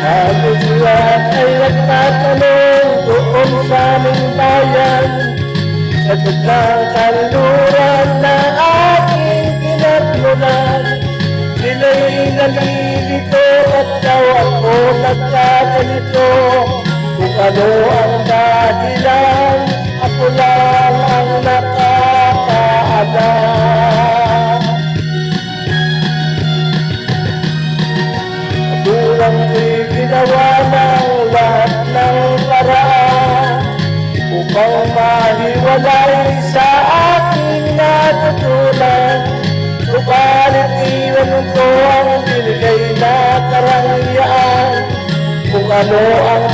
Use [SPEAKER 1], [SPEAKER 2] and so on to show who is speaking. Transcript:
[SPEAKER 1] Halos lahat ay nagtatanong doon sa aming bayan, sagot ng kanluran na aking pinagmulan. Sila'y nalilito at daw ako nagkaganito. Kung ano ang dahilan, ako lang ang nakakaalam. Magulang ko'y ginawa ng lahat ng paraan upang mahiwalay sa aking natutunan. Subalit iwan ko ang binigay na karangyaan. Kung ano ang